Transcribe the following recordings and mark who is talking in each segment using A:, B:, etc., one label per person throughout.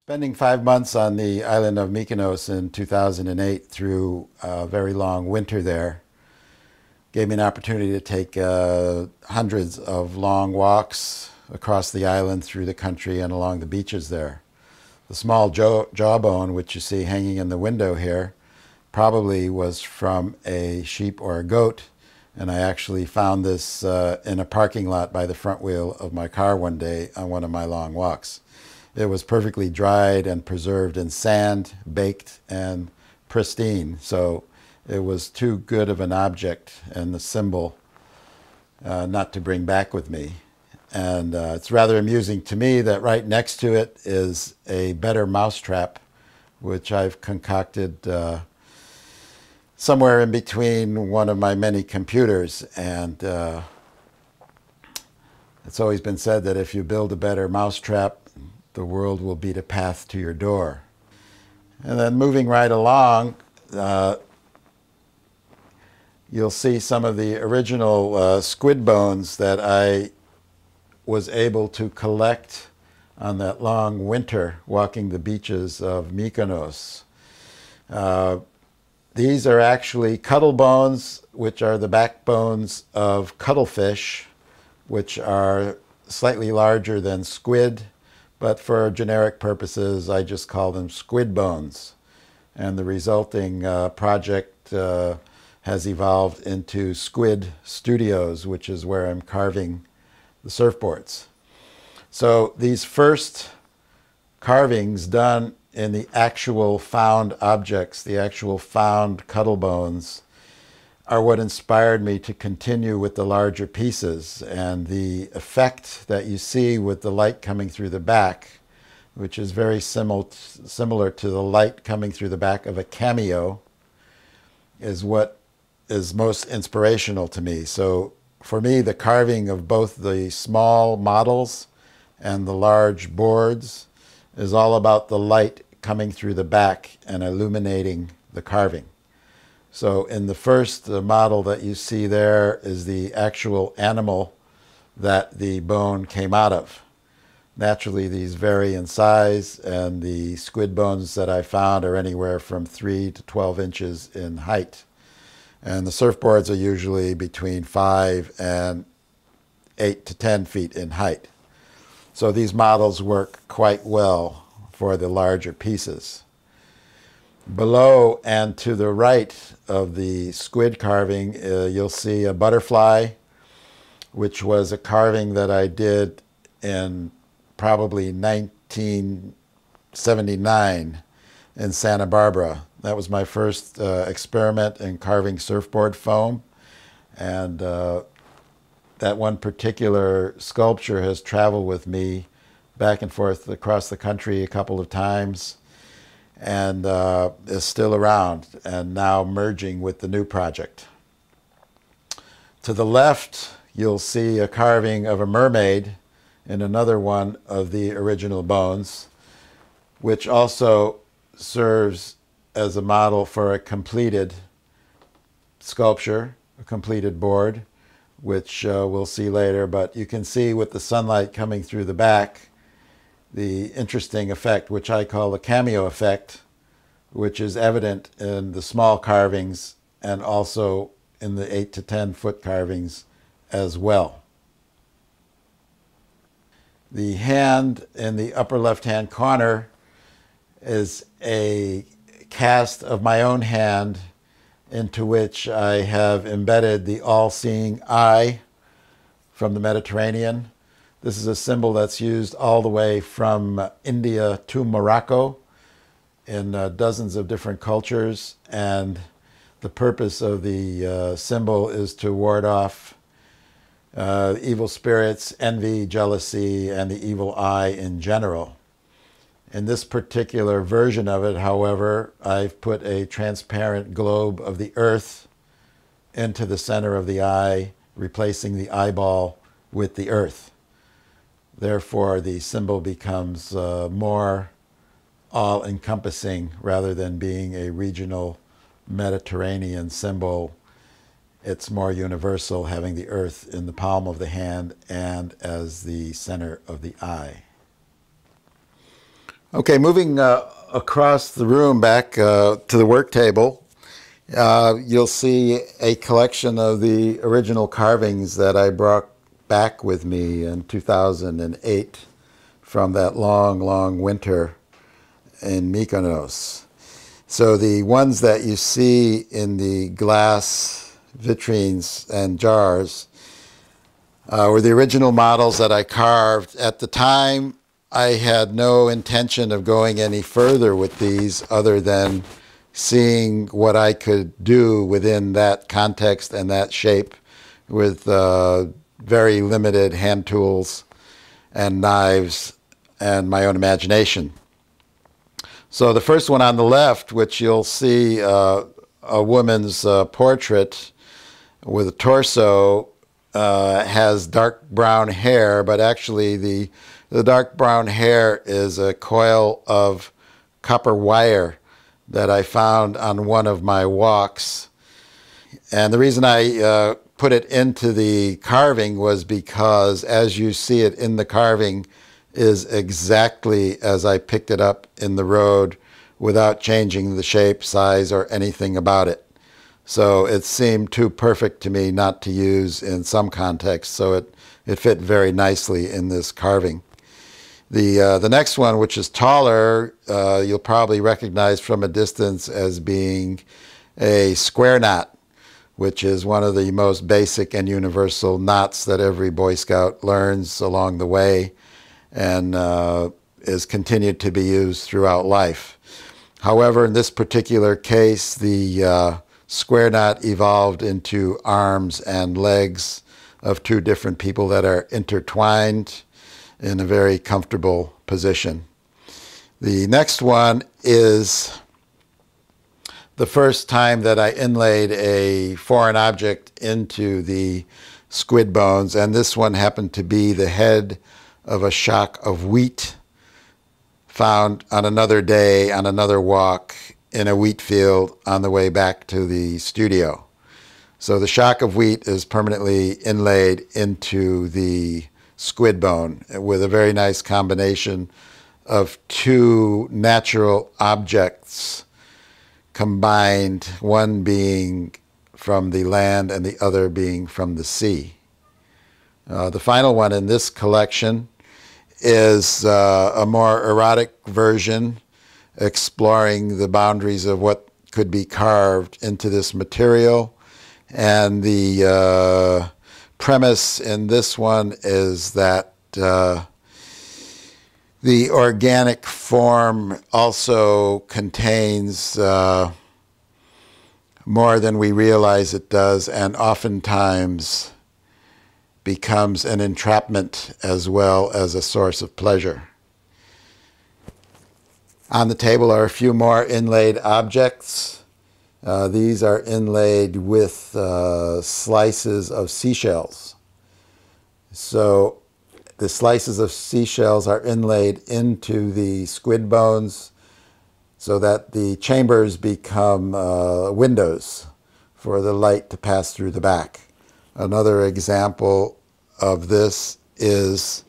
A: Spending 5 months on the island of Mykonos in 2008 through a very long winter there gave me an opportunity to take hundreds of long walks across the island, through the country, and along the beaches there. The small jawbone, which you see hanging in the window here, probably was from a sheep or a goat, and I actually found this in a parking lot by the front wheel of my car one day on one of my long walks. It was perfectly dried and preserved in sand, baked and pristine. So it was too good of an object and the symbol not to bring back with me. And it's rather amusing to me that right next to it is a better mousetrap, which I've concocted somewhere in between one of my many computers. And it's always been said that if you build a better mousetrap, the world will beat a path to your door. And then moving right along, you'll see some of the original squid bones that I was able to collect on that long winter walking the beaches of Mykonos. These are actually cuttle bones, which are the backbones of cuttlefish, which are slightly larger than squid. But for generic purposes, I just call them squid bones. And the resulting project has evolved into Squid Studios, which is where I'm carving the surfboards. So these first carvings done in the actual found objects, the actual found cuttle bones, are what inspired me to continue with the larger pieces. And the effect that you see with the light coming through the back, which is very similar to the light coming through the back of a cameo, is what is most inspirational to me. So for me, the carving of both the small models and the large boards is all about the light coming through the back and illuminating the carving. So in the first model that you see there is the actual animal that the bone came out of. Naturally, these vary in size, and the squid bones that I found are anywhere from 3 to 12 inches in height. And the surfboards are usually between 5 and 8 to 10 feet in height. So these models work quite well for the larger pieces. Below and to the right of the squid carving, you'll see a butterfly, which was a carving that I did in probably 1979 in Santa Barbara. That was my first experiment in carving surfboard foam. And that one particular sculpture has traveled with me back and forth across the country a couple of times, and is still around and now merging with the new project. To the left, you'll see a carving of a mermaid in another one of the original bones, which also serves as a model for a completed sculpture, a completed board, which we'll see later. But you can see with the sunlight coming through the back, the interesting effect, which I call the cameo effect, which is evident in the small carvings and also in the 8 to 10 foot carvings as well. The hand in the upper left-hand corner is a cast of my own hand into which I have embedded the all-seeing eye from the Mediterranean. This is a symbol that's used all the way from India to Morocco in dozens of different cultures, and the purpose of the symbol is to ward off evil spirits, envy, jealousy, and the evil eye in general. In this particular version of it, however, I've put a transparent globe of the earth into the center of the eye, replacing the eyeball with the earth. Therefore, the symbol becomes more all-encompassing rather than being a regional Mediterranean symbol. It's more universal, having the earth in the palm of the hand and as the center of the eye. Okay, moving across the room back to the work table, you'll see a collection of the original carvings that I brought back with me in 2008 from that long, long winter in Mykonos. So the ones that you see in the glass vitrines and jars were the original models that I carved. At the time, I had no intention of going any further with these other than seeing what I could do within that context and that shape with very limited hand tools and knives and my own imagination. So the first one on the left, which you'll see a woman's portrait with a torso, has dark brown hair, but actually the dark brown hair is a coil of copper wire that I found on one of my walks. And the reason I put it into the carving was because, as you see it in the carving, is exactly as I picked it up in the road without changing the shape, size, or anything about it. So it seemed too perfect to me not to use in some contexts, so it fit very nicely in this carving. The next one, which is taller, you'll probably recognize from a distance as being a square knot, which is one of the most basic and universal knots that every Boy Scout learns along the way and is continued to be used throughout life. However, in this particular case, the square knot evolved into arms and legs of two different people that are intertwined in a very comfortable position. The next one is the first time that I inlaid a foreign object into the squid bones, and this one happened to be the head of a shock of wheat found on another day on another walk in a wheat field on the way back to the studio. So the shock of wheat is permanently inlaid into the squid bone with a very nice combination of two natural objects combined, one being from the land and the other being from the sea. The final one in this collection is a more erotic version exploring the boundaries of what could be carved into this material. And the premise in this one is that the organic form also contains more than we realize it does, and oftentimes becomes an entrapment as well as a source of pleasure. On the table are a few more inlaid objects. These are inlaid with slices of seashells. So the slices of seashells are inlaid into the squid bones so that the chambers become windows for the light to pass through the back. Another example of this is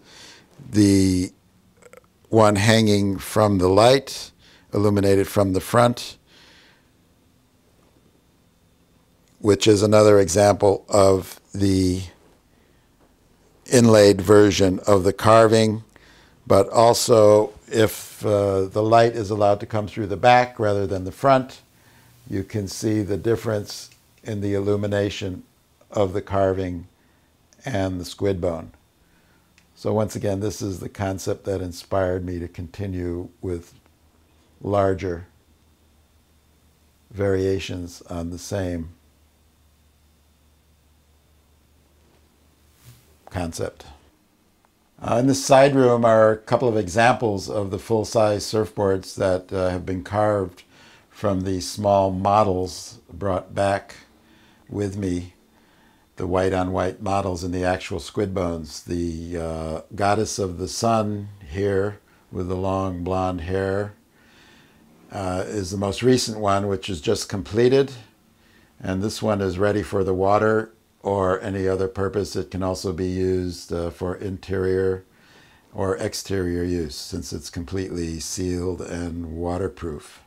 A: the one hanging from the light, illuminated from the front, which is another example of the inlaid version of the carving. But also, if the light is allowed to come through the back rather than the front, you can see the difference in the illumination of the carving and the squid bone. So once again, this is the concept that inspired me to continue with larger variations on the same concept. In the side room are a couple of examples of the full-size surfboards that have been carved from the small models brought back with me, the white-on-white models in the actual squid bones. The goddess of the sun here with the long blonde hair is the most recent one, which is just completed. And this one is ready for the water or any other purpose. It can also be used for interior or exterior use, since it's completely sealed and waterproof.